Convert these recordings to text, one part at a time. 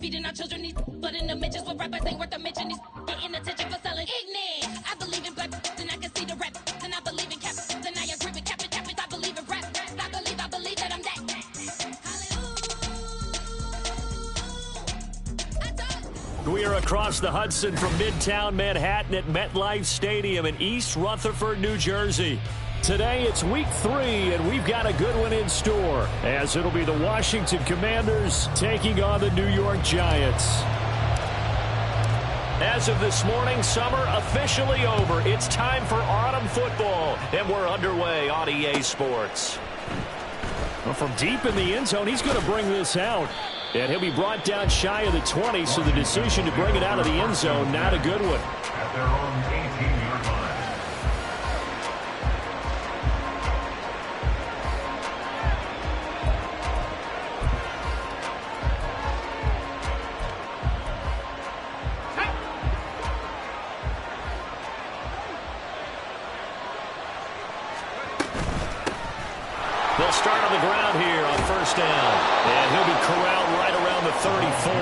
feeding our children these, but in the mentions with rappers ain't worth a mention. These getting attention for selling ignorant. I believe in black, and I can see the rap, and I believe in cap, and I agree with cap. I believe in rap. I believe that I'm that. We are across the Hudson from Midtown Manhattan at MetLife Stadium in East Rutherford, New Jersey. Today it's week 3, and we've got a good one in store, as it'll be the Washington Commanders taking on the New York Giants. As of this morning, summer officially over. It's time for autumn football, and we're underway on EA Sports. Well, from deep in the end zone, he's going to bring this out. And he'll be brought down shy of the 20, so the decision to bring it out of the end zone, not a good one. At their own 18-yard line. They'll start on the ground here on first down. And he'll be corralled right around the 34.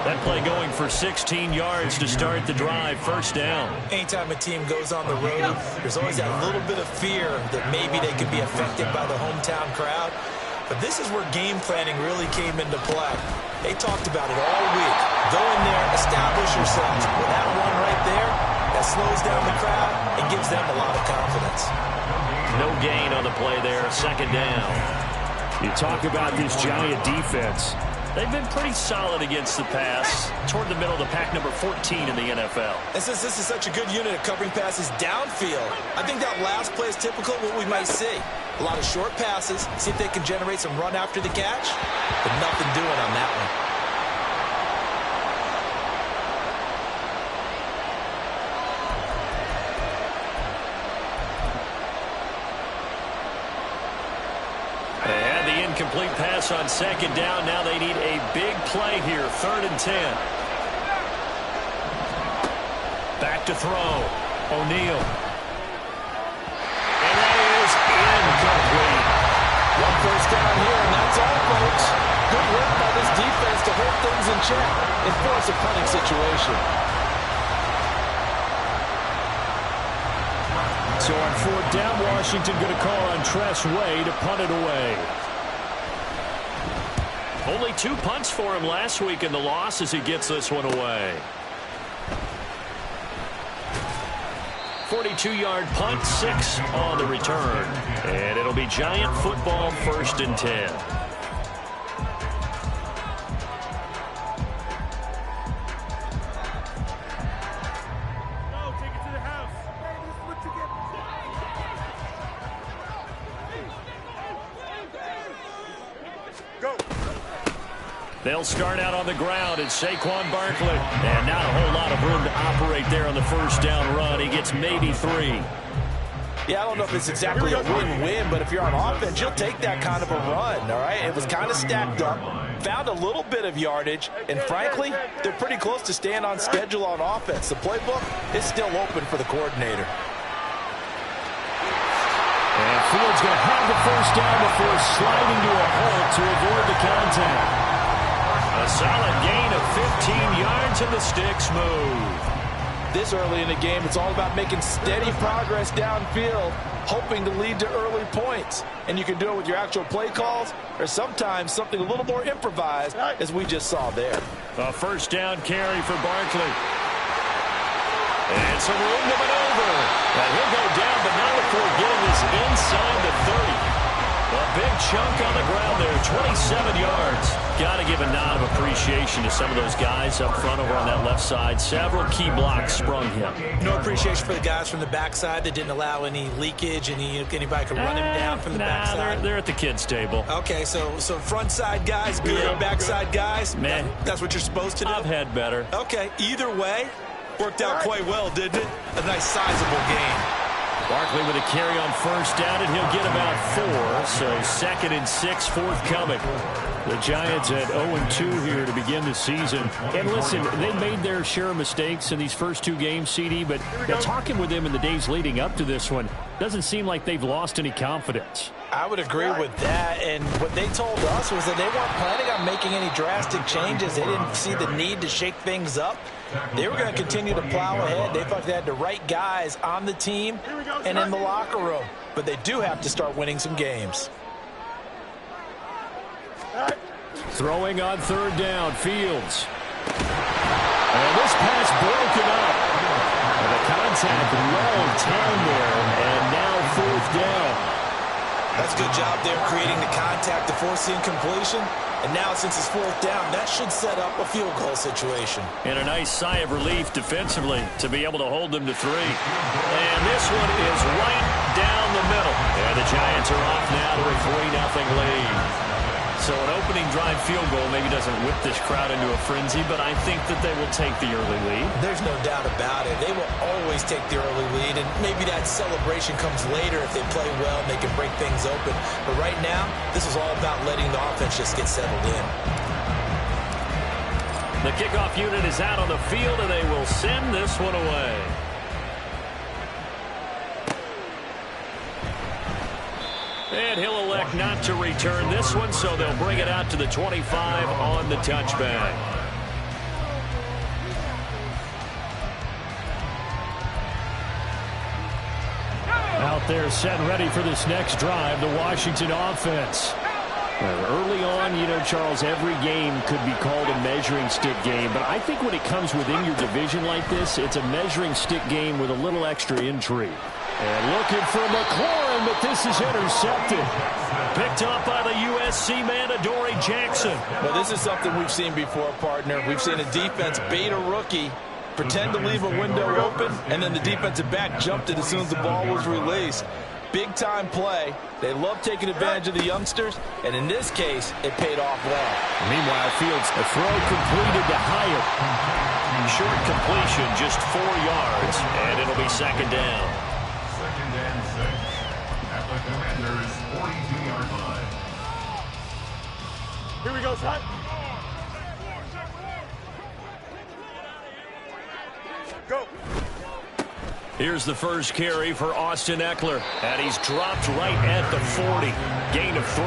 That play going for 16 yards to start the drive. First down. Anytime a team goes on the road, there's always that little bit of fear that maybe they could be affected by the hometown crowd. But this is where game planning really came into play. They talked about it all week. Go in there, establish yourselves. With that one right there, that slows down the crowd and gives them a lot of confidence. No gain on the play there. Second down. You talk about this Giant defense. They've been pretty solid against the pass. Toward the middle of the pack, number 14 in the NFL. And since this is such a good unit at covering passes downfield, I think that last play is typical of what we might see. A lot of short passes, see if they can generate some run after the catch, but nothing doing on that one. Complete pass on second down. Now they need a big play here. 3rd and 10. Back to throw. O'Neal. And that is incomplete. One first down here, and that's all, folks. Good work by this defense to hold things in check and force a punting situation. So on 4th down, Washington going to call on Tress Way to punt it away. Only 2 punts for him last week in the loss as he gets this one away. 42-yard punt, 6 on the return. And it'll be Giant football, 1st and 10. They'll start out on the ground. It's Saquon Barkley. And not a whole lot of room to operate there on the first down run. He gets maybe 3. Yeah, I don't know if it's exactly a win-win, but if you're on offense, you'll take that kind of a run, all right? It was kind of stacked up, found a little bit of yardage, and frankly, they're pretty close to staying on schedule on offense. The playbook is still open for the coordinator. And Fields going to have the first down before sliding to a halt to avoid the contact. A solid gain of 15 yards and the sticks move. This early in the game, it's all about making steady progress downfield, hoping to lead to early points. And you can do it with your actual play calls, or sometimes something a little more improvised, as we just saw there. A first down carry for Barkley. And some room to maneuver. And he'll go down, but not before getting this inside the 30. A big chunk on the ground there, 27 yards. Got to give a nod of appreciation to some of those guys up front over on that left side. Several key blocks sprung him. No appreciation for the guys from the backside that didn't allow any leakage, and anybody could run him down from the backside. They're at the kids' table. Okay, so front side guys, good. Backside guys, man, that's what you're supposed to do? I've had better. Okay, either way, worked out quite well, didn't it? A nice sizable game. Barkley with a carry on first down, and he'll get about 4. So 2nd and 6 forthcoming. The Giants at 0-2 here to begin the season. And listen, they made their share of mistakes in these first two games, CD, but talking with them in the days leading up to this one, doesn't seem like they've lost any confidence. I would agree with that, and what they told us was that they weren't planning on making any drastic changes. They didn't see the need to shake things up. They were going to continue to plow ahead. They thought they had the right guys on the team and in the locker room, but they do have to start winning some games. Throwing on third down, Fields. And this pass broken up. And the contact well down there, and now fourth down. That's a good job there creating the contact to force the incompletion. And now since it's fourth down, that should set up a field goal situation. And a nice sigh of relief defensively to be able to hold them to 3. And this one is right down the middle. And the Giants are off now to a 3-0 lead. So an opening drive field goal maybe doesn't whip this crowd into a frenzy, but I think that they will take the early lead. There's no doubt about it. They will always take the early lead, and maybe that celebration comes later if they play well and they can break things open. But right now, this is all about letting the offense just get settled in. The kickoff unit is out on the field, and they will send this one away. And he'll elect not to return this one, so they'll bring it out to the 25 on the touchback. Out there set and ready for this next drive, the Washington offense. Early on, you know, Charles, every game could be called a measuring stick game, but I think when it comes within your division like this, it's a measuring stick game with a little extra intrigue. And looking for McLaurin, but this is intercepted. Picked up by the USC man, Adoree Jackson. Well, this is something we've seen before, partner. We've seen a defense bait a rookie, pretend to leave a window open, and then the defensive back jumped it as soon as the ball was released. Big-time play. They love taking advantage of the youngsters, and in this case, it paid off well. Meanwhile, Fields, a throw completed to Hyatt. Short completion, just 4 yards, and it'll be second down. Second and 6 at the Commander's 42-yard line. Here we go, son. Go. Here's the first carry for Austin Ekeler, and he's dropped right at the 40. Gain of 3.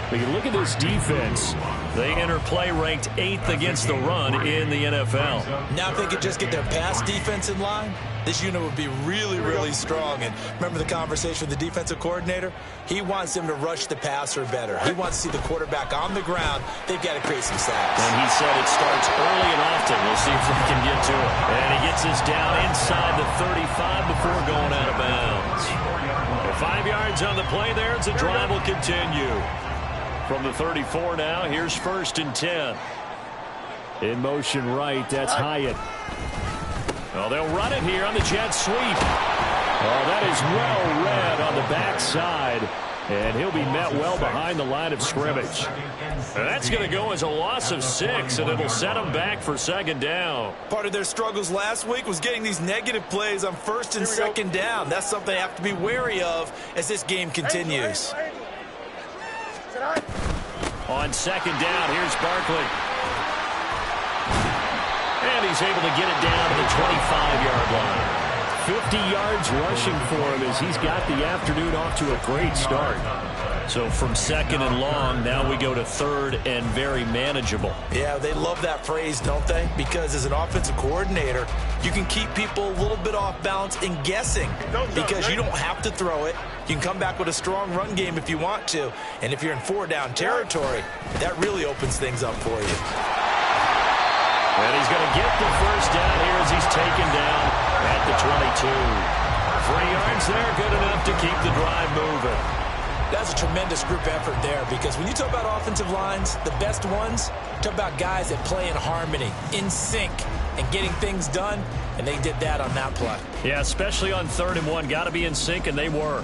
But you look at this defense. They enter play ranked 8th against the run in the NFL. Now if they could just get their pass defense in line, this unit would be really, really strong. And remember the conversation with the defensive coordinator? He wants them to rush the passer better. He wants to see the quarterback on the ground. They've got to create some sacks. And he said it starts early and often. We'll see if we can get to it. And he gets us down inside the 35 before going out of bounds. 5 yards on the play there as the drive will continue. From the 34 now, here's 1st and 10. In motion right, that's Hyatt. Oh, they'll run it here on the jet sweep. Oh, that is well read on the backside. And he'll be met well behind the line of scrimmage. And that's going to go as a loss of 6, and it'll set them back for second down. Part of their struggles last week was getting these negative plays on 1st and 2nd down. That's something they have to be wary of as this game continues. On second down, here's Barkley. And he's able to get it down to the 25-yard line. 50 yards rushing for him as he's got the afternoon off to a great start. So from 2nd and long, now we go to 3rd and very manageable. Yeah, they love that phrase, don't they? Because as an offensive coordinator, you can keep people a little bit off balance and guessing because you don't have to throw it. You can come back with a strong run game if you want to. And if you're in 4-down territory, that really opens things up for you. And he's going to get the first down here as he's taken down at the 22. 3 yards there, good enough to keep the drive moving. That's a tremendous group effort there because when you talk about offensive lines, the best ones, talk about guys that play in harmony, in sync, and getting things done, and they did that on that play. Yeah, especially on 3rd and 1. Got to be in sync, and they were.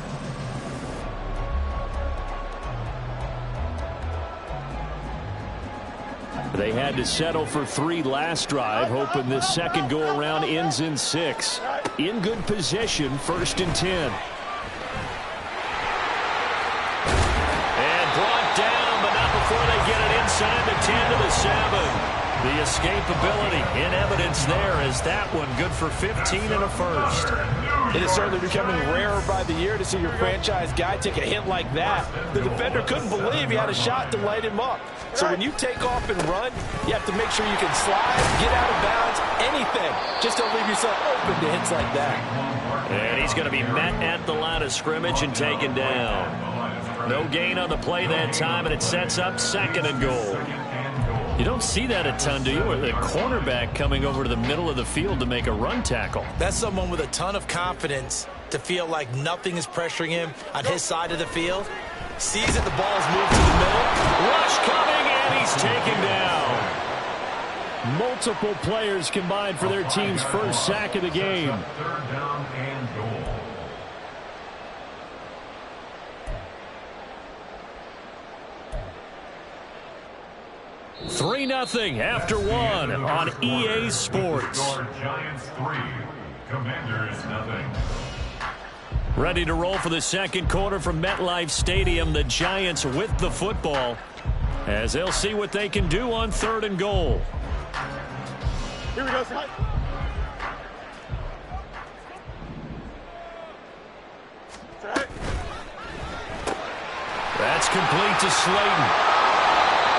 They had to settle for 3 last drive, hoping this second go-around ends in 6. In good position, 1st and 10. And brought down, but not before they The escapability in evidence there as that one good for 15 and a first. It is certainly becoming rarer by the year to see your franchise guy take a hit like that. The defender couldn't believe he had a shot to light him up. So when you take off and run, you have to make sure you can slide, get out of bounds, anything. Just don't leave yourself open to hits like that. And he's going to be met at the line of scrimmage and taken down. No gain on the play that time, and it sets up 2nd and goal. You don't see that a ton, do you? Or the cornerback coming over to the middle of the field to make a run tackle. That's someone with a ton of confidence to feel like nothing is pressuring him on his side of the field. Sees that the ball is moved to the middle. Rush coming, and he's taken down. Multiple players combined for their team's first sack of the game. 3rd down and goal. 3-0 after 1 on EA Sports. Giants 3, Commanders 0. Ready to roll for the second quarter from MetLife Stadium. The Giants with the football as they'll see what they can do on 3rd and goal. Here we go, Slide. That's complete to Slayton.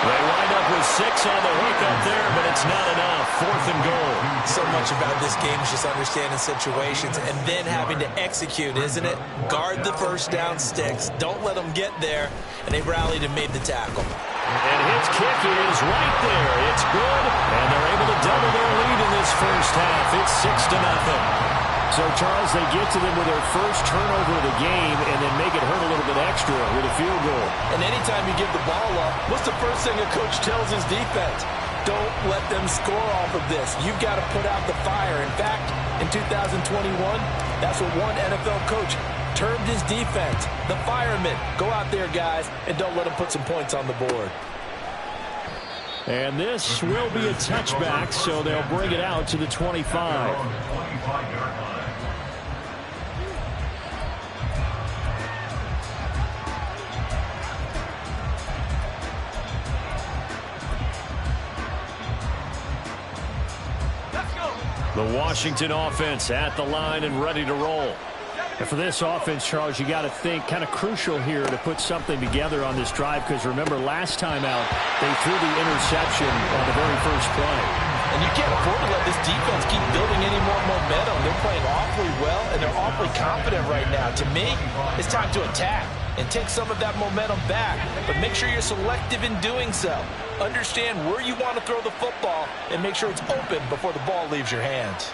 They wind up with 6 on the hook up there, but it's not enough. 4th and goal. So much about this game is just understanding situations and then having to execute, isn't it? Guard the first down sticks. Don't let them get there. And they rallied and made the tackle. And his kick is right there. It's good, and they're able to double their lead in this first half. It's 6-0. So, Charles, they get to them with their first turnover of the game and then make it hurt a little bit extra with a field goal. And anytime you give the ball up, what's the first thing a coach tells his defense? Don't let them score off of this. You've got to put out the fire. In fact, in 2021, that's what one NFL coach termed his defense, the firemen. Go out there, guys, and don't let them put some points on the board. And this will be a touchback, so they'll bring it out to the 25. 25-yard line. The Washington offense at the line and ready to roll. And for this offense, Charles, you got to think kind of crucial here to put something together on this drive, because remember last time out they threw the interception on the very first play. And you can't afford to let this defense keep building any more momentum. They're playing awfully well, and they're awfully confident right now. To me, it's time to attack and take some of that momentum back. But make sure you're selective in doing so. Understand where you want to throw the football and make sure it's open before the ball leaves your hands.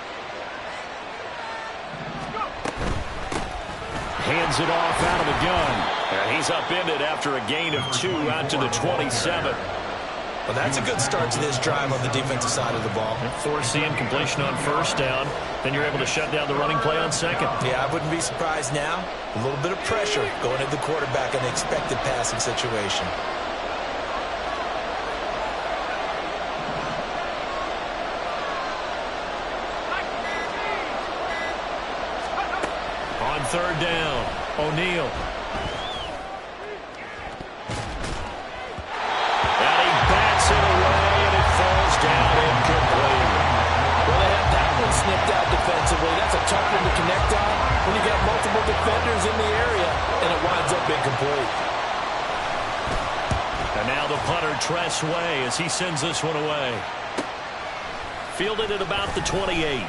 Hands it off out of the gun. And he's upended after a gain of 2 out to the 27. Well, that's a good start to this drive on the defensive side of the ball. Forcing completion on first down. Then you're able to shut down the running play on second. Yeah, I wouldn't be surprised now. A little bit of pressure going at the quarterback in the expected passing situation. On 3rd down, O'Neal. And he bats it away, and it falls down incomplete. Well, they have that one snipped out defensively. That's a tough one to connect on when you got multiple defenders in the area, and it winds up incomplete. And now the punter, Tress Way, as he sends this one away. Fielded at about the 28.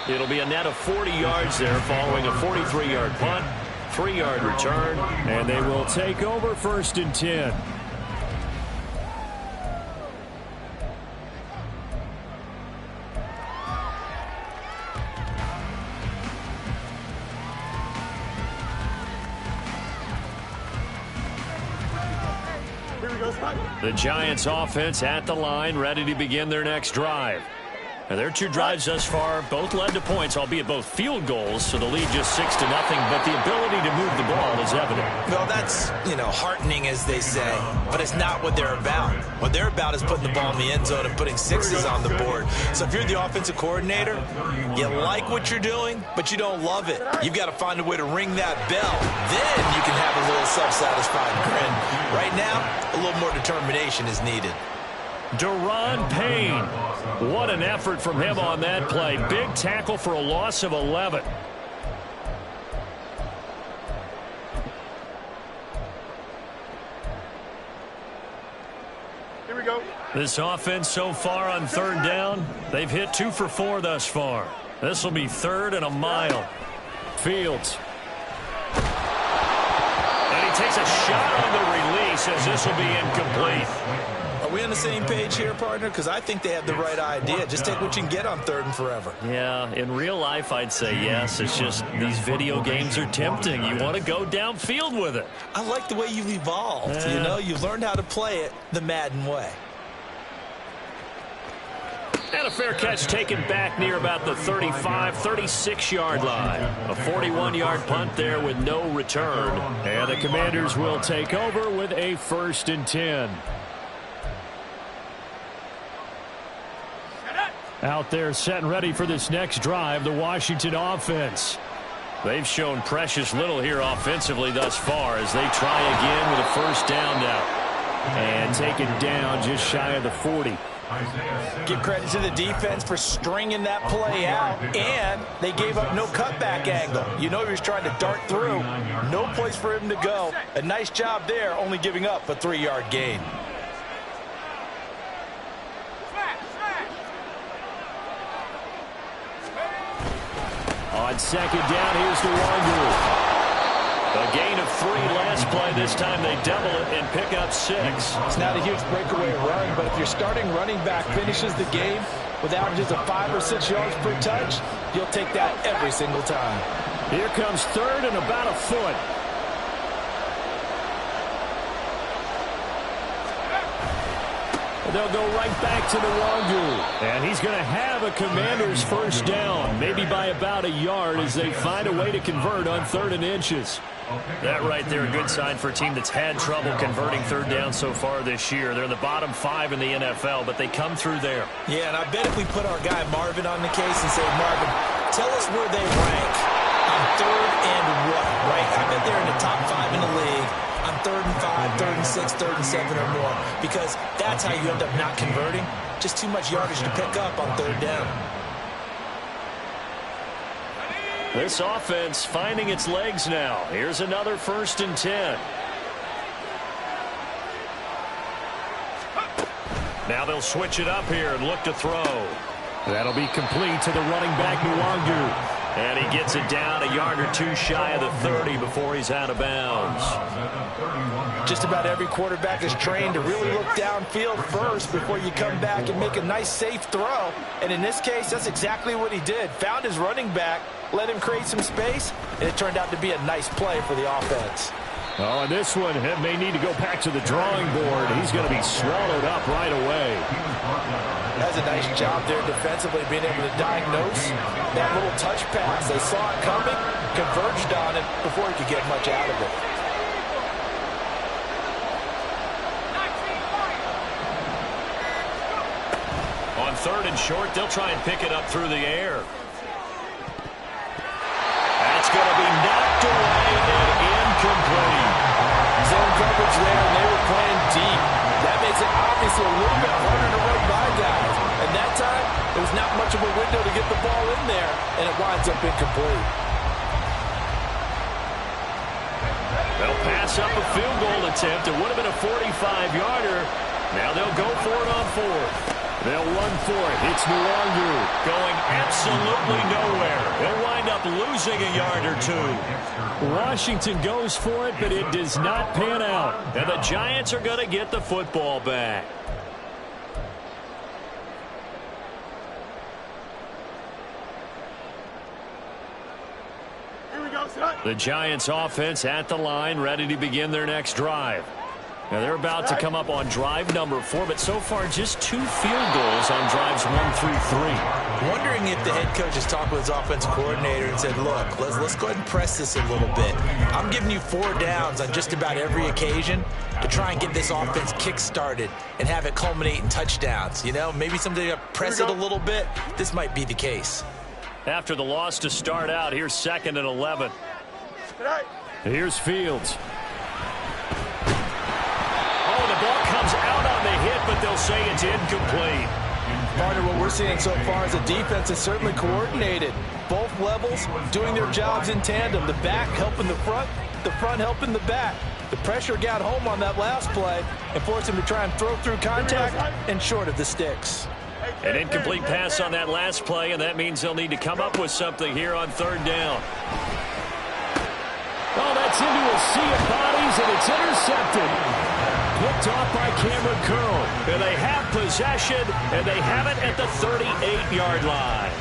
It'll be a net of 40 yards there following a 43-yard punt, 3-yard return. And they will take over 1st and 10. The Giants offense at the line, ready to begin their next drive. And their 2 drives thus far both led to points, albeit both field goals, so the lead just 6-0, but the ability to move the ball is evident. Well, that's, heartening, as they say, but it's not what they're about. What they're about is putting the ball in the end zone and putting 6s on the board. So if you're the offensive coordinator, you like what you're doing, but you don't love it. You've got to find a way to ring that bell. Then you can have a little self-satisfied grin. Right now, a little more determination is needed. Daron Payne. What an effort from him on that play. Big tackle for a loss of 11. Here we go. This offense so far on third down, they've hit 2 for 4 thus far. This will be 3rd and a mile. Fields. And he takes a shot on the release as this will be incomplete. Are we on the same page here, partner? Because I think they have the right idea. Just take what you can get on 3rd and forever. Yeah, in real life, I'd say yes. It's just these video games are tempting. You want to go downfield with it. I like the way you've evolved. You know, you've learned how to play it the Madden way. And a fair catch taken back near about the 35, 36-yard line. A 41-yard punt there with no return. And the Commanders will take over with a 1st and 10. Out there set and ready for this next drive, the Washington offense. They've shown precious little here offensively thus far as they try again with a 1st down now. And take it down just shy of the 40. Give credit to the defense for stringing that play out, and they gave up no cutback angle. You know he was trying to dart through. No place for him to go. A nice job there, only giving up a 3-yard gain. On 2nd down, here's the Wangu. A gain of 3 last play. This time they double it and pick up 6. It's not a huge breakaway run, but if your starting running back finishes the game with averages of 5 or 6 yards per touch, you'll take that every single time. Here comes 3rd and about a foot. They'll go right back to the Wangu. And he's going to have a Commander's 1st down, maybe by about a yard as they find a way to convert on 3rd and inches. That right there, a good sign for a team that's had trouble converting 3rd down so far this year. They're in the bottom 5 in the NFL, but they come through there. Yeah, and I bet if we put our guy Marvin on the case and say, Marvin, tell us where they rank on 3rd and what, right? I bet they're in the top 5 in the league on 3rd and 5, 3rd and 6, 3rd and 7 or more, because that's how you end up not converting. Just too much yardage to pick up on 3rd down. This offense finding its legs now. Here's another 1st and 10. Now they'll switch it up here and look to throw. That'll be complete to the running back, Nwangu. And he gets it down a yard or 2 shy of the 30 before he's out of bounds. Just about every quarterback is trained to really look downfield first before you come back and make a nice, safe throw. And in this case, that's exactly what he did. Found his running back, let him create some space, and it turned out to be a nice play for the offense. Oh, and this one may need to go back to the drawing board. He's going to be swallowed up right away. That's a nice job there defensively, being able to diagnose that little touch pass. They saw it coming, converged on it before he could get much out of it. On 3rd and short, they'll try and pick it up through the air. That's going to be knocked away and incomplete. Zone coverage there, and they were playing deep. That makes it obviously a little bit harder to run by guys. And that time, there was not much of a window to get the ball in there, and it winds up incomplete. They'll pass up a field goal attempt. It would have been a 45-yarder. Now they'll go for it on 4th. They'll run for it. It's Nwangu going absolutely nowhere. They'll wind up losing a yard or 2. Washington goes for it, but it does not pan out. And the Giants are going to get the football back. Here we go, son. The Giants offense at the line, ready to begin their next drive. Now they're about to come up on drive number 4, but so far just 2 field goals on drives 1 through 3. Wondering if the head coach has talked with his offensive coordinator and said, look, let's go ahead and press this a little bit. I'm giving you 4 downs on just about every occasion to try and get this offense kick-started and have it culminate in touchdowns. You know, maybe someday press it a little bit. This might be the case. After the loss to start out, here's 2nd and 11. Here's Fields. Oh, the ball comes out on the hit, but but they'll say it's incomplete. Partner, what we're seeing so far is the defense is certainly coordinated. Both levels doing their jobs in tandem. The back helping the front helping the back. The pressure got home on that last play and forced him to try and throw through contact and short of the sticks. An incomplete pass on that last play, and that means they'll need to come up with something here on third down. Oh, that's into a sea of bodies, and it's intercepted. Picked off by Cameron Curl. And they have possession, and they have it at the 38-yard line.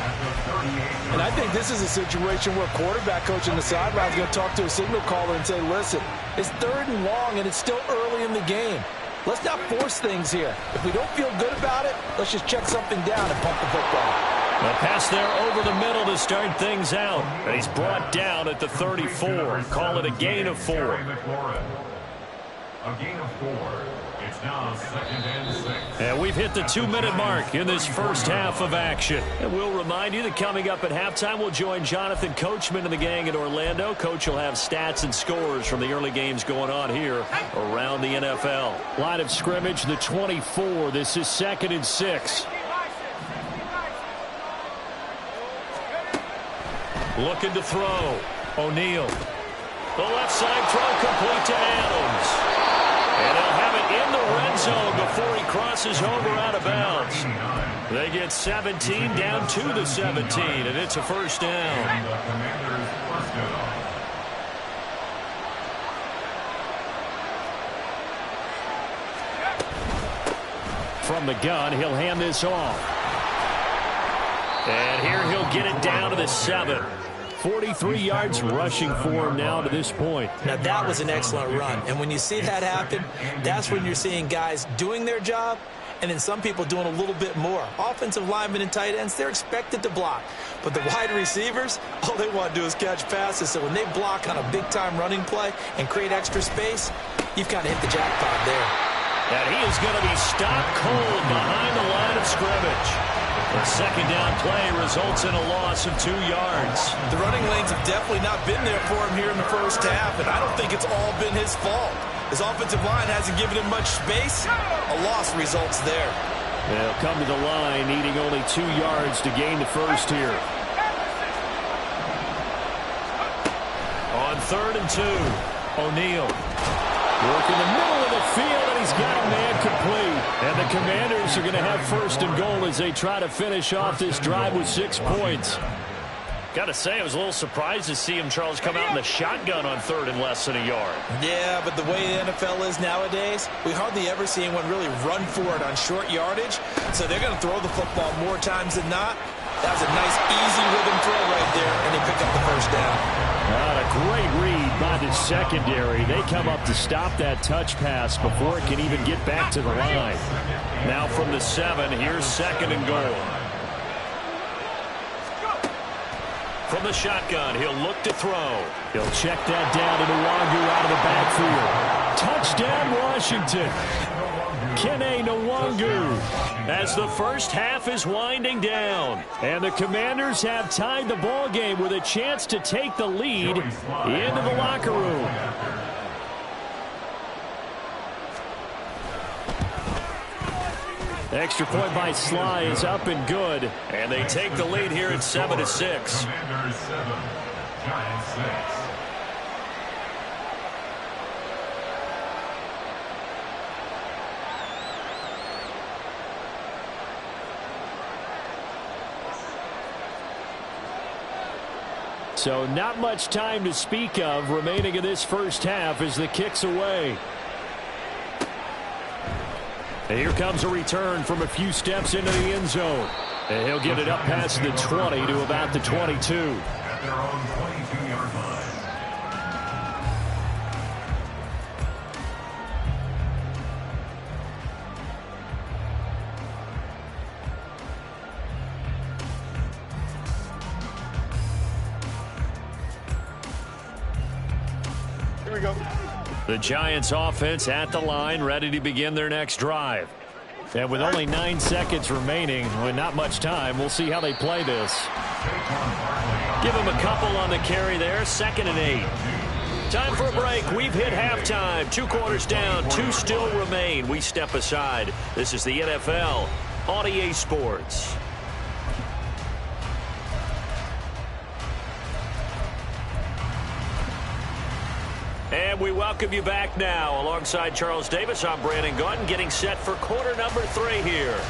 And I think this is a situation where quarterback coach on the sideline is going to talk to a signal caller and say, listen, it's 3rd and long, and it's still early in the game. Let's not force things here. If we don't feel good about it, let's just check something down and pump the football. A pass there over the middle to start things out. And he's brought down at the 34. Call it a gain of 4. A gain of 4. It's now 2nd and 6. And we've hit the 2-minute mark in this first half of action. And we'll remind you that coming up at halftime, we'll join Jonathan Coachman and the gang in Orlando. Coach will have stats and scores from the early games going on here around the NFL. Line of scrimmage, the 24. This is 2nd and 6. Looking to throw. O'Neal. The left side throw complete to Adams. And they'll have it in the red zone before he crosses over out of bounds. They get 17 down to the 17, and it's a first down. From the gun, he'll hand this off. And here he'll get it down to the 7. 43 yards rushing for him now to this point. Now, that was an excellent run. And when you see that happen, that's when you're seeing guys doing their job and then some people doing a little bit more. Offensive linemen and tight ends, they're expected to block. But the wide receivers, all they want to do is catch passes. So when they block on a big-time running play and create extra space, you've kind of hit the jackpot there. And he is going to be stopped cold behind the line of scrimmage. The second down play results in a loss of 2 yards. The running lanes have definitely not been there for him here in the first half, and I don't think it's all been his fault. His offensive line hasn't given him much space. A loss results there. They'll come to the line, needing only 2 yards to gain the first here. On 3rd and 2, O'Neal. Work in the middle of the field, and he's got a man complete. And the Commanders are going to have 1st and goal as they try to finish off this drive with 6 points. Got to say, I was a little surprised to see him, Charles, come out in the shotgun on 3rd and less than a yard. Yeah, but the way the NFL is nowadays, we hardly ever see anyone really run for it on short yardage. So they're going to throw the football more times than not. That was a nice, easy rhythm throw right there, and they pick up the first down. A great read by the secondary. They come up to stop that touch pass before it can even get back to the line. Now from the 7, here's 2nd and goal. From the shotgun, he'll look to throw. He'll check that down to Nwangu out of the backfield. Touchdown, Washington. Kene Nwangu. As the first half is winding down. And the Commanders have tied the ball game with a chance to take the lead into the locker room. Extra point by Sly is up and good. And they take the lead here at 7-6. Commanders 7, Giants 6. So not much time to speak of remaining in this first half as the kick's away. And here comes a return from a few steps into the end zone. And he'll get it up past the 20 to about the 22. At their own 22-yard line. Here we go. The Giants offense at the line, ready to begin their next drive. And with only 9 seconds remaining, with not much time, we'll see how they play this. Give him a couple on the carry there, 2nd and 8. Time for a break. We've hit halftime. 2 quarters down. 2 still remain. We step aside. This is the NFL on EA Sports. And we welcome you back now. Alongside Charles Davis, I'm Brandon Gaudin, getting set for quarter number 3 here.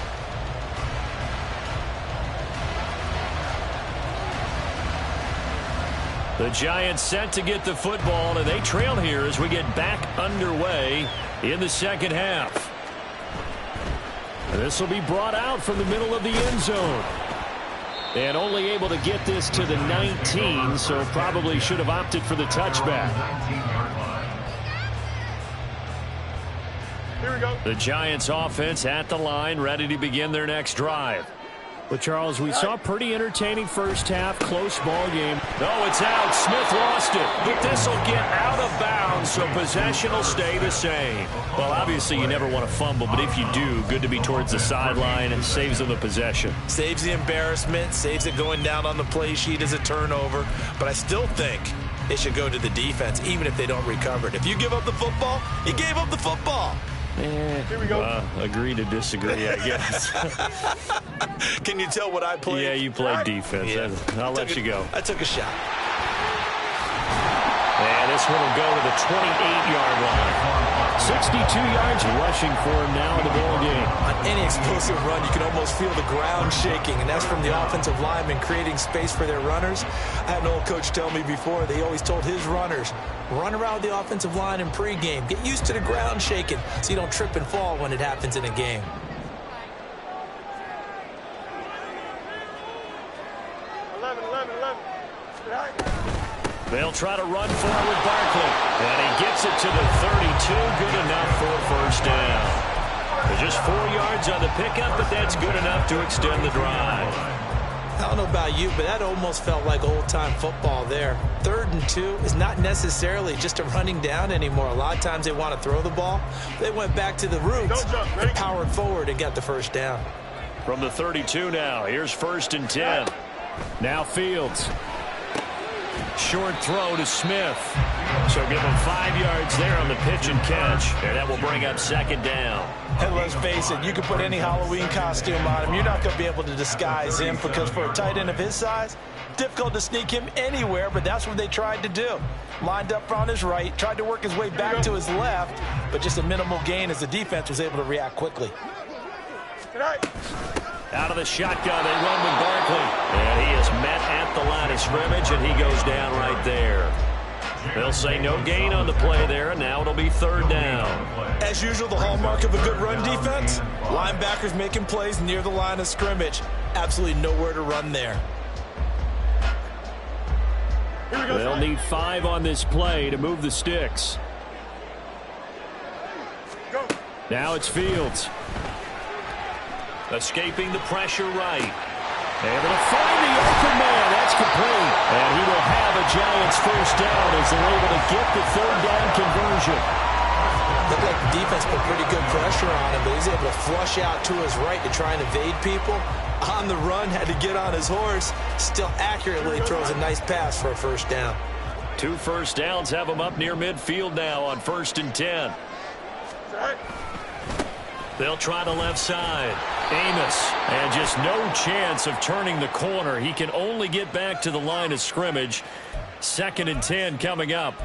The Giants set to get the football, and they trail here as we get back underway in the second half. This will be brought out from the middle of the end zone. And only able to get this to the 19, so probably should have opted for the touchback. Here we go. The Giants offense at the line, ready to begin their next drive. Well, Charles, we saw a pretty entertaining first half, close ball game. No, it's out. Smith lost it. But this will get out of bounds, so possession will stay the same. Well, obviously you never want to fumble, but if you do, good to be towards the sideline and saves them the possession. Saves the embarrassment, saves it going down on the play sheet as a turnover. But I still think it should go to the defense, even if they don't recover it. If you give up the football, you gave up the football. Here we go. Agree to disagree, I guess. Can you tell what I played? Yeah, you played defense. Yeah. I'll let you go. I took a shot. And this one will go to the 28-yard line. 62 yards rushing for him now in the ball game. On any explosive run, you can almost feel the ground shaking, and that's from the offensive linemen creating space for their runners. I had an old coach tell me before, they always told his runners, run around the offensive line in pregame. Get used to the ground shaking so you don't trip and fall when it happens in a game. They'll try to run forward with Barkley. And he gets it to the 32. Good enough for a first down. There's just 4 yards on the pickup, but that's good enough to extend the drive. I don't know about you, but that almost felt like old-time football there. 3rd and 2 is not necessarily just a running down anymore. A lot of times they want to throw the ball. They went back to the roots and powered forward and got the first down. From the 32 now, here's 1st and 10. Now Fields. Short throw to Smith. So give him 5 yards there on the pitch and catch. And that will bring up 2nd down. And let's face it, you can put any Halloween costume on him. You're not going to be able to disguise him because for a tight end of his size, difficult to sneak him anywhere, but that's what they tried to do. Lined up on his right, tried to work his way back to his left, but just a minimal gain as the defense was able to react quickly. Out of the shotgun, they run with Barkley. And he is met at the line of scrimmage, and he goes down right there. They'll say no gain on the play there, and now it'll be 3rd down. As usual, the hallmark of a good run defense, linebackers making plays near the line of scrimmage. Absolutely nowhere to run there. They'll need 5 on this play to move the sticks. Now it's Fields. Escaping the pressure right. Able to find the open man. That's complete. And he will have a Giants first down as they're able to get the 3rd down conversion. Looked like the defense put pretty good pressure on him, but he's able to flush out to his right to try and evade people. On the run, had to get on his horse. Still accurately throws a nice pass for a first down. 2 first downs have him up near midfield now on 1st and 10. They'll try the left side. Amos, and just no chance of turning the corner. He can only get back to the line of scrimmage. 2nd and 10 coming up.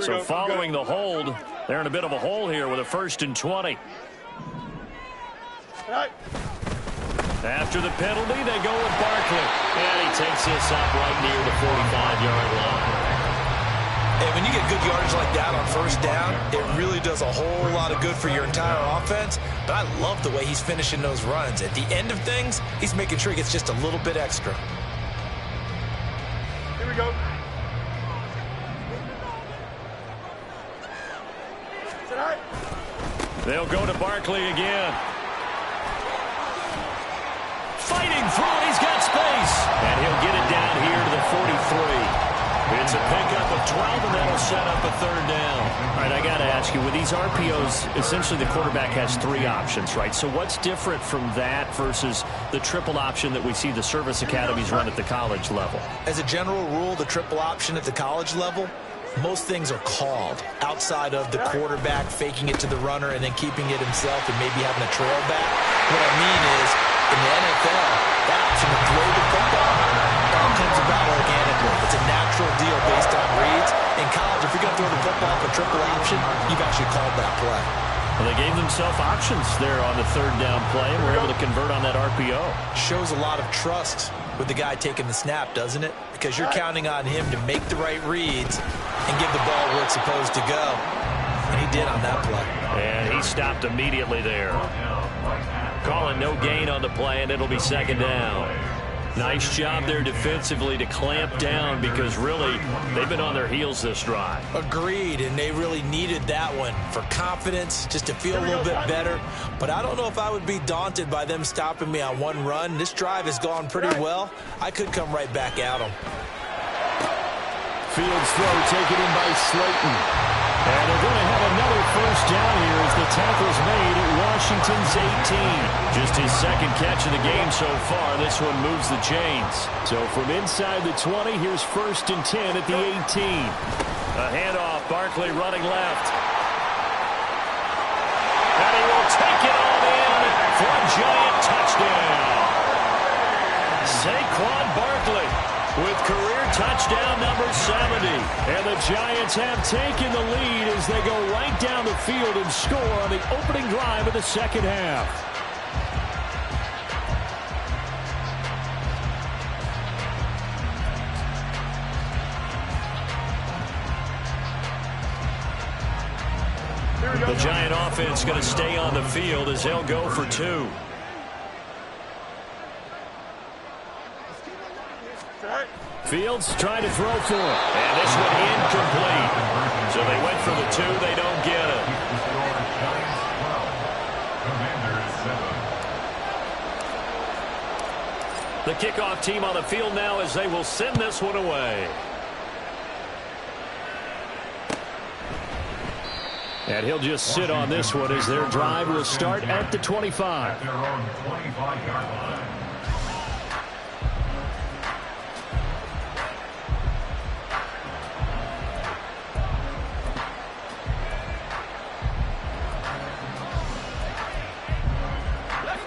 So following the hold, they're in a bit of a hole here with a 1st and 20. After the penalty, they go with Barkley. And he takes this up right near the 45-yard line. And when you get good yardage like that on first down, it really does a whole lot of good for your entire offense. But I love the way he's finishing those runs. At the end of things, he's making sure he gets just a little bit extra. Here we go. They'll go to Barkley again. Fighting through, he's got space. And he'll get it down here to the 43. It's a pickup of 12, and that'll set up a third down. All right, I got to ask you, with these RPOs, essentially the quarterback has 3 options, right? So what's different from that versus the triple option that we see the service academies run at the college level? As a general rule, the triple option at the college level, most things are called outside of the quarterback faking it to the runner and then keeping it himself and maybe having a trail back. What I mean is, in the NFL, that option to throw the football all comes about organically. It's a natural deal based on reads. In college, if you're going to throw the football off a triple option, you've actually called that play. Well, they gave themselves options there on the third down play, and were able to convert on that RPO. Shows a lot of trust with the guy taking the snap, doesn't it? Because you're counting on him to make the right reads and give the ball where it's supposed to go. And he did on that play. And he stopped immediately there. Calling no gain on the play, and it'll be second down. Nice job there defensively to clamp down, because really they've been on their heels this drive. Agreed, and they really needed that one for confidence, just to feel a little bit better. But I don't know if I would be daunted by them stopping me on one run. This drive has gone pretty well. I could come right back at them. Fields throw taken in by Slayton. And they're going to have another first down here as the tackle's made at Washington's 18. Just his second catch of the game so far. This one moves the chains. So from inside the 20, here's 1st and 10 at the 18. A handoff, Barkley running left. And he will take it on in for a giant touchdown. Saquon Barkley with career touchdown number 70. And the Giants have taken the lead as they go right down the field and score on the opening drive of the second half. The Giant offense going to stay on the field as they'll go for 2. Fields trying to throw for it. And this one incomplete. So they went for the 2. They don't get it. The kickoff team on the field now as they will send this one away. And he'll just sit on this one as their drive will start at the 25. Their own 25-yard line.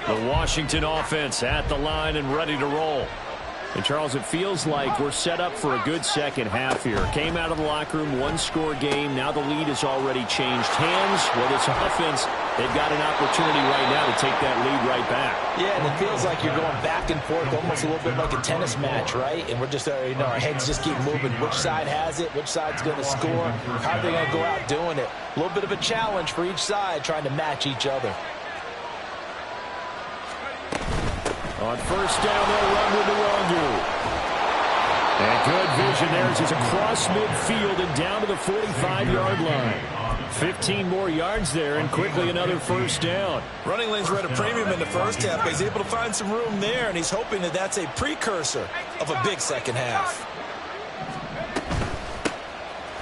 The Washington offense at the line and ready to roll. And, Charles, it feels like we're set up for a good second half here. Came out of the locker room, 1-score game. Now the lead has already changed hands. Well, this offense, they've got an opportunity right now to take that lead right back. Yeah, and it feels like you're going back and forth, almost a little bit like a tennis match, right? And we're just, our heads just keep moving. Which side has it? Which side's going to score? How are they going to go out doing it? A little bit of a challenge for each side, trying to match each other. On first down, they'll run with Nwangu. And good vision there as he's across midfield and down to the 45-yard line. 15 more yards there, and quickly another first down. Running lanes were at a premium in the first half, but he's able to find some room there, and he's hoping that that's a precursor of a big second half.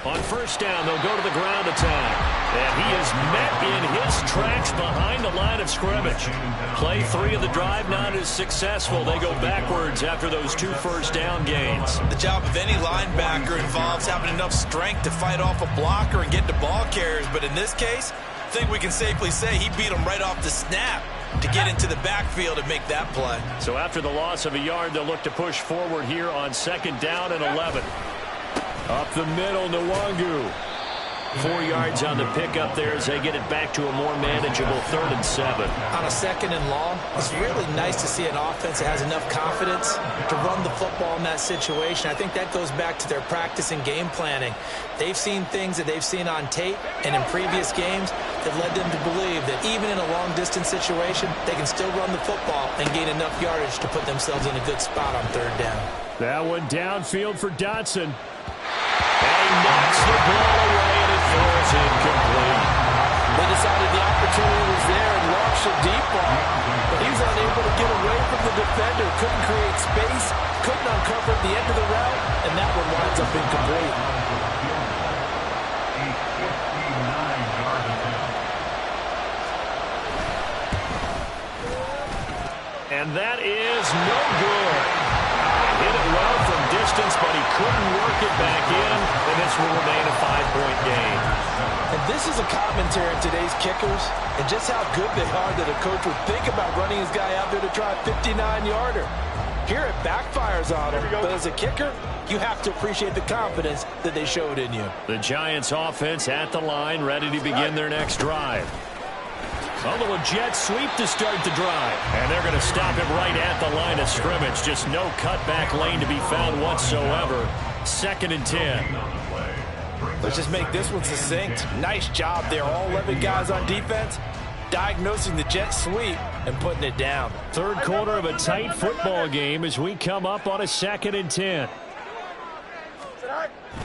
On first down, they'll go to the ground attack. And he is met in his tracks behind the line of scrimmage. Play 3 of the drive not as successful. They go backwards after those 2 first down gains. The job of any linebacker involves having enough strength to fight off a blocker and get to ball carriers. But in this case, I think we can safely say he beat him right off the snap to get into the backfield and make that play. So after the loss of a yard, they'll look to push forward here on 2nd down and 11. Up the middle, Nwangu. 4 yards on the pickup there as they get it back to a more manageable 3rd and 7. On a 2nd and long, it's really nice to see an offense that has enough confidence to run the football in that situation. I think that goes back to their practice and game planning. They've seen things that they've seen on tape and in previous games that led them to believe that even in a long-distance situation, they can still run the football and gain enough yardage to put themselves in a good spot on 3rd down. That one downfield for Dotson. And he knocks the ball away, and it falls incomplete. Big decided the opportunity was there and launched a deep ball. But he was unable to get away from the defender. Couldn't create space, couldn't uncover the end of the route, and that one winds up incomplete. And that is no good. Hit it well from distance, but he couldn't work it back in, and this will remain a 5-point game. And this is a commentary on today's kickers and just how good they are that a coach would think about running his guy out there to try a 59-yarder. Here it backfires on him, but as a kicker, you have to appreciate the confidence that they showed in you. The Giants offense at the line, ready to begin their next drive. A little jet sweep to start the drive. And they're going to stop him right at the line of scrimmage. Just no cutback lane to be found whatsoever. 2nd and 10. Let's just make this one succinct. Nice job there. All 11 guys on defense diagnosing the jet sweep and putting it down. 3rd quarter of a tight football game as we come up on a 2nd and 10.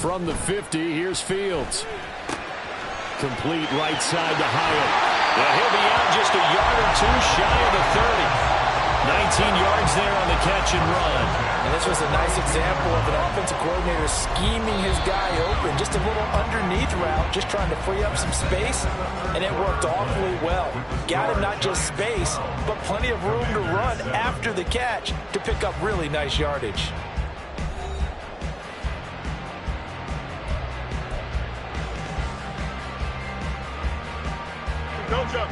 From the 50, here's Fields. Complete right side to Hyatt. Yeah, he'll be out just a yard or two shy of the 30. 19 yards there on the catch and run. And this was a nice example of an offensive coordinator scheming his guy open. Just a little underneath route, just trying to free up some space, and it worked awfully well. Got him not just space, but plenty of room to run after the catch to pick up really nice yardage.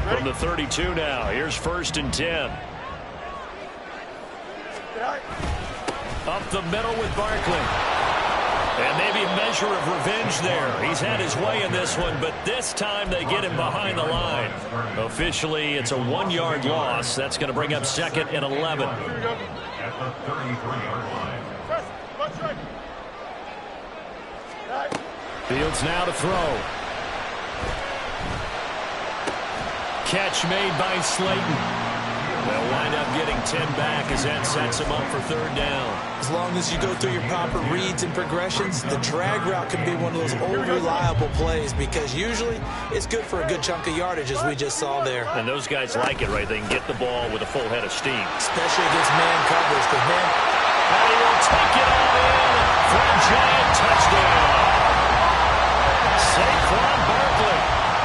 From the 32 now, here's 1st and 10. Up the middle with Barkley. And maybe a measure of revenge there. He's had his way in this one, but this time they get him behind the line. Officially, it's a 1-yard loss. That's going to bring up 2nd and 11. At the 33-yard line. Fields now to throw. Catch made by Slayton. They'll wind up getting 10 back as that sets him up for 3rd down. As long as you go through your proper reads and progressions, the drag route can be one of those old reliable plays because usually it's good for a good chunk of yardage as we just saw there. And those guys like it, right? They can get the ball with a full head of steam. Especially against man coverage. And he will take it all in for a Giant touchdown. Saquon Barkley.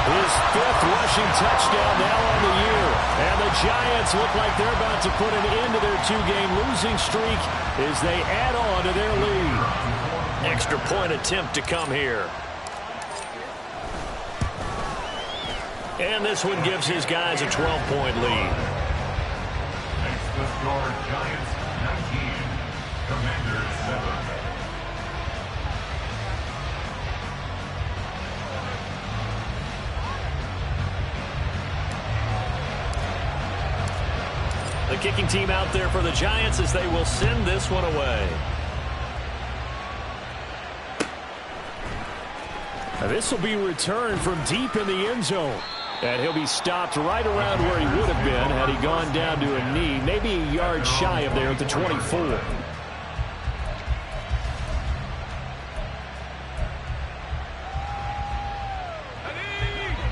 His 5th rushing touchdown now on the year. And the Giants look like they're about to put an end to their 2-game losing streak as they add on to their lead. Extra point attempt to come here. And this one gives his guys a 12-point lead. Next, the score, Giants 19, Commanders 7. The kicking team out there for the Giants as they will send this one away. Now this will be returned from deep in the end zone. And he'll be stopped right around where he would have been had he gone down to a knee, maybe a yard shy of there at the 24.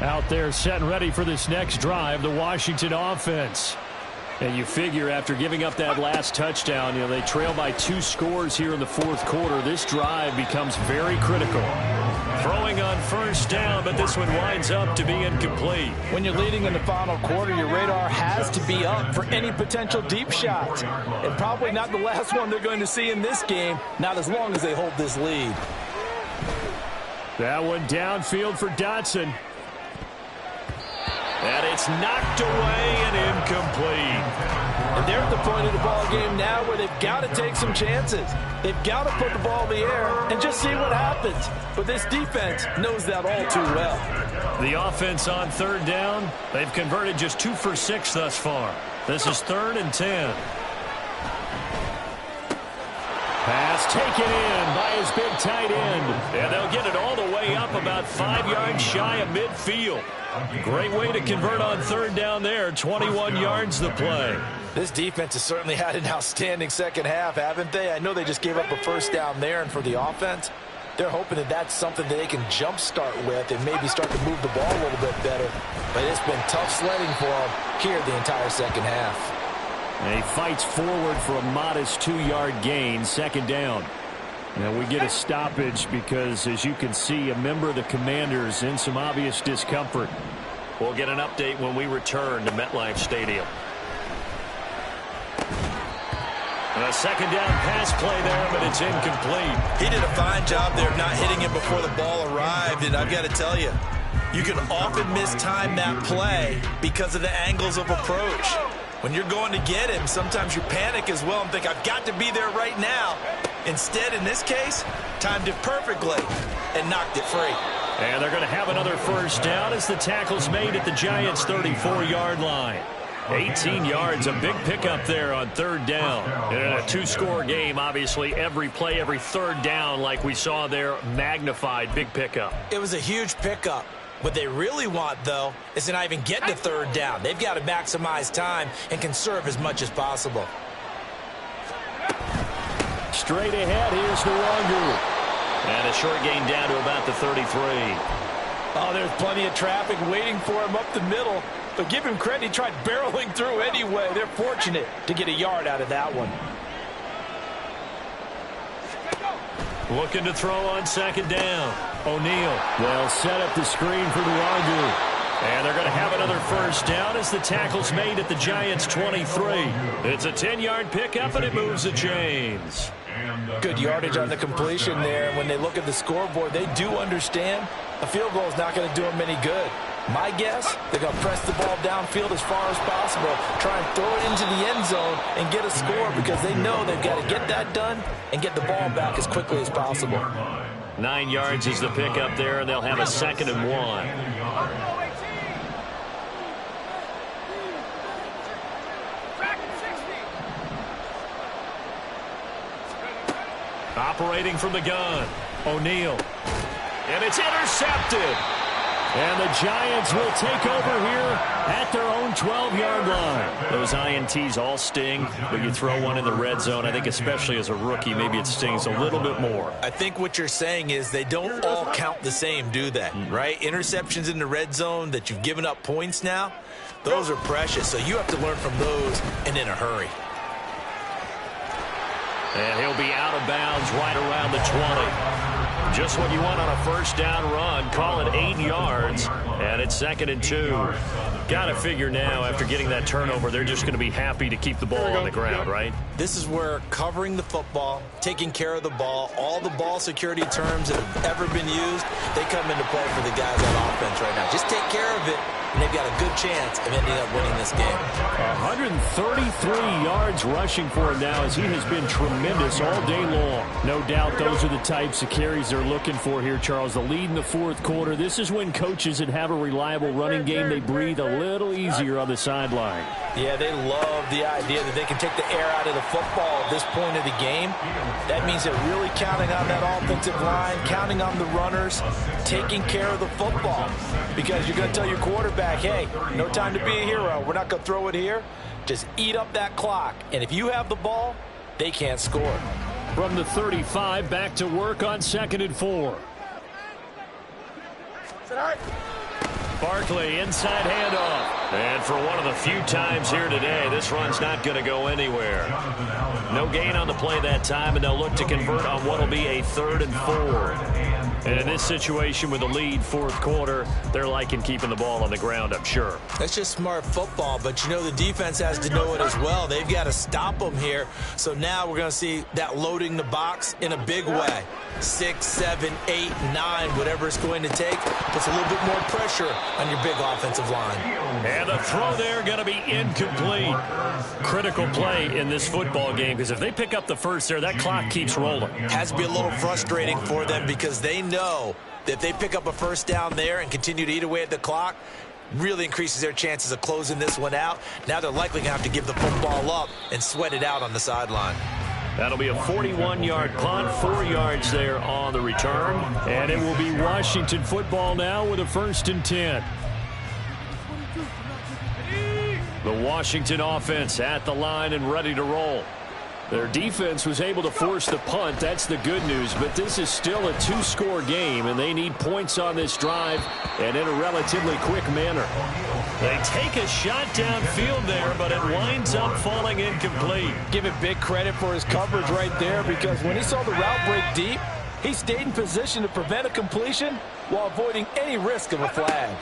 Out there set and ready for this next drive, the Washington offense. And you figure after giving up that last touchdown, they trail by 2 scores here in the 4th quarter. This drive becomes very critical. Throwing on 1st down, but this one winds up to be incomplete. When you're leading in the final quarter, your radar has to be up for any potential deep shots. And probably not the last one they're going to see in this game, not as long as they hold this lead. That one downfield for Dotson. And it's knocked away and incomplete. And they're at the point of the ball game now where they've got to take some chances. They've got to put the ball in the air and just see what happens. But this defense knows that all too well. The offense on 3rd down, they've converted just 2 for 6 thus far. This is 3rd and 10. Pass taken in by his big tight end. And they'll get it all the way up about 5 yards shy of midfield. Great way to convert on 3rd down there. 21 yards the play. This defense has certainly had an outstanding second half, haven't they? I know they just gave up a 1st down there, and for the offense, They're hoping that that's something that they can jumpstart with and maybe start to move the ball a little bit better. But it's been tough sledding for them here the entire second half. And he fights forward for a modest 2-yard gain, second down. Now we get a stoppage because, as you can see, a member of the Commanders in some obvious discomfort. We'll get an update when we return to MetLife Stadium. And a second down pass play there, but it's incomplete. He did a fine job there of not hitting him before the ball arrived, and I've got to tell you, you can often mistime that play because of the angles of approach. When you're going to get him, sometimes you panic as well and think, I've got to be there right now. Instead, in this case, timed it perfectly and knocked it free. And they're going to have another first down as the tackle's made at the Giants' 34-yard line. 18 yards, a big pickup there on third down. And in a 2-score game, obviously, every play, every third down, like we saw there, magnified, big pickup. It was a huge pickup. What they really want, though, is to not even get to third down. They've got to maximize time and conserve as much as possible. Straight ahead, here's Nwangu. And a short gain down to about the 33. Oh, there's plenty of traffic waiting for him up the middle. But give him credit, he tried barreling through anyway. They're fortunate to get a yard out of that one. Looking to throw on second down. O'Neal. They'll set up the screen for Nwangu. And they're going to have another first down as the tackle's made at the Giants' 23. It's a 10-yard pickup, and it moves the chains. Good yardage on the completion there. When they look at the scoreboard, they do understand a field goal is not going to do them any good. My guess, they're going to press the ball downfield as far as possible, try and throw it into the end zone and get a score because they know they've got to get that done and get the ball back as quickly as possible. 9 yards is the pickup there, and they'll have a 2nd and 1. Operating from the gun, O'Neal. And it's intercepted. And the Giants will take over here at their own 12-yard line. Those INTs all sting, but you throw one in the red zone, I think especially as a rookie, maybe it stings a little bit more. I think what you're saying is they don't all count the same, do they? Right? Interceptions in the red zone that you've given up points now, those are precious. So you have to learn from those and in a hurry. And he'll be out of bounds right around the 20. Just what you want on a first down run. Call it 8 yards. And it's 2nd and 2. Got to figure now, after getting that turnover, they're just going to be happy to keep the ball on the ground, right? This is where covering the football, taking care of the ball, all the ball security terms that have ever been used, they come into play for the guys on offense right now. Just take care of it, and they've got a good chance of ending up winning this game. 133 yards rushing for him now as he has been tremendous all day long. No doubt those are the types of carries they're looking for here, Charles. The lead in the fourth quarter. This is when coaches that have a reliable running game, they breathe a little easier on the sideline. Yeah, they love the idea that they can take the air out of the football at this point of the game. That means they're really counting on that offensive line, counting on the runners, taking care of the football. Because you're going to tell your quarterback, hey, no time to be a hero. We're not going to throw it here. Just eat up that clock. And if you have the ball, they can't score. From the 35, back to work on 2nd and 4. Barkley, inside handoff. And for one of the few times here today, this run's not going to go anywhere. No gain on the play that time, and they'll look to convert on what will be a 3rd and 4. And in this situation with the lead, fourth quarter, they're liking keeping the ball on the ground, I'm sure. That's just smart football, but you know the defense has to know it as well. They've got to stop them here. So now we're going to see that loading the box in a big way. 6, 7, 8, 9, whatever it's going to take, puts a little bit more pressure on your big offensive line. And the throw there going to be incomplete. Critical play in this football game, because if they pick up the first there, that clock keeps rolling. Has to be a little frustrating for them because they know that if they pick up a first down there and continue to eat away at the clock, really increases their chances of closing this one out. Now they're likely going to have to give the football up and sweat it out on the sideline. That'll be a 41-yard punt, 4 yards there on the return. And it will be Washington football now with a 1st and 10. The Washington offense at the line and ready to roll. Their defense was able to force the punt. That's the good news. But this is still a 2-score game, and they need points on this drive and in a relatively quick manner. They take a shot downfield there, but it winds up falling incomplete. Give it big credit for his coverage right there, because when he saw the route break deep, he stayed in position to prevent a completion while avoiding any risk of a flag.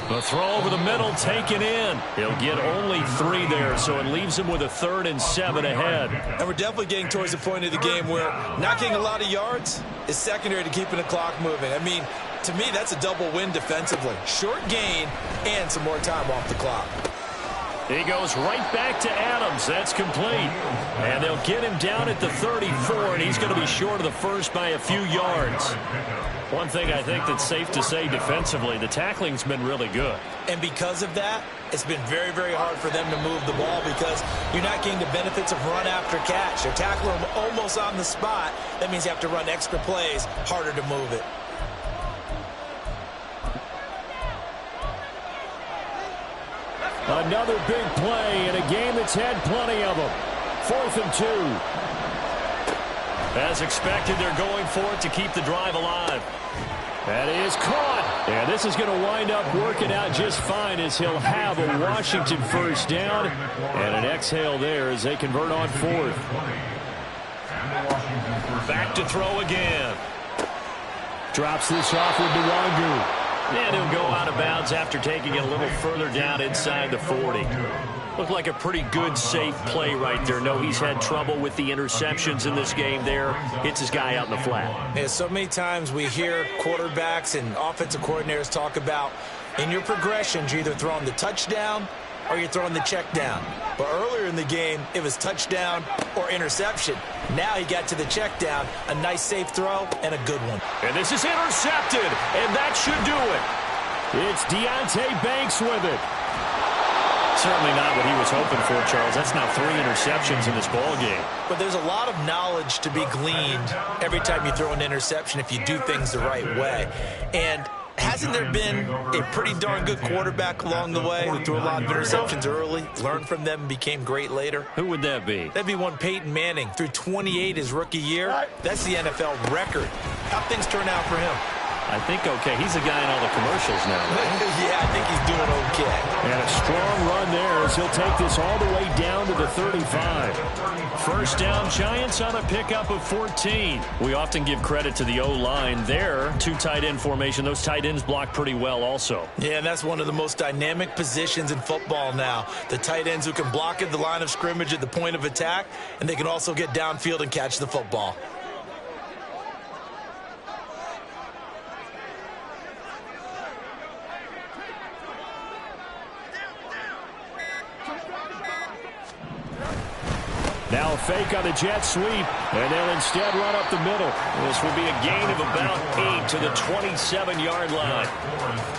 The throw over the middle taken in. He'll get only 3 there, so it leaves him with a 3rd and 7 ahead. And we're definitely getting towards the point of the game where not getting a lot of yards is secondary to keeping the clock moving. I mean, to me, that's a double win defensively. Short gain and some more time off the clock. He goes right back to Adams. That's complete. And they'll get him down at the 34, and he's going to be short of the first by a few yards. One thing I think that's safe to say defensively, the tackling's been really good. And because of that, it's been very, very hard for them to move the ball because you're not getting the benefits of run after catch. They're tackling them almost on the spot. That means you have to run extra plays, harder to move it. Another big play in a game that's had plenty of them. 4th and 2. As expected, they're going for it to keep the drive alive. That is caught. And this is going to wind up working out just fine as he'll have a Washington first down. And an exhale there as they convert on 4th. Back to throw again. Drops this off with Nwangu. And he'll go out of bounds after taking it a little further down inside the 40. Looked like a pretty good, safe play right there. No, he's had trouble with the interceptions in this game there. Hits his guy out in the flat. Yeah, so many times we hear quarterbacks and offensive coordinators talk about in your progressions, you're either throwing the touchdown or you're throwing the check down. But earlier in the game, it was touchdown or interception. Now he got to the check down, a nice safe throw, and a good one. And this is intercepted, and that should do it. It's Deonte Banks with it. Certainly not what he was hoping for, Charles. That's now 3 interceptions in this ball game. But there's a lot of knowledge to be gleaned every time you throw an interception if you do things the right way. And hasn't there been a pretty darn good quarterback along the way who threw a lot of interceptions early, learned from them, and became great later? Who would that be? That'd be one Peyton Manning. Threw 28 his rookie year. That's the NFL record. How'd things turn out for him? I think okay. He's a guy in all the commercials now. Yeah, I think he's doing okay. And a strong run there as he'll take this all the way down to the 35. First down, Giants on a pickup of 14. We often give credit to the O-line there. 2 tight end formation. Those tight ends block pretty well also. Yeah, and that's one of the most dynamic positions in football now. The tight ends who can block at the line of scrimmage at the point of attack, and they can also get downfield and catch the football. Now a fake on the jet sweep, and they'll instead run up the middle. This will be a gain of about 8 to the 27-yard line.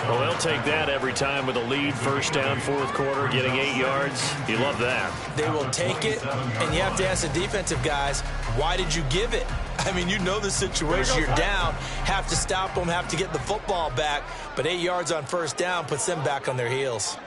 Well, they'll take that every time with a lead. First down, 4th quarter, getting 8 yards. You love that. They will take it, and you have to ask the defensive guys, why did you give it? I mean, you know the situation. You're down, have to stop them, have to get the football back, but 8 yards on first down puts them back on their heels.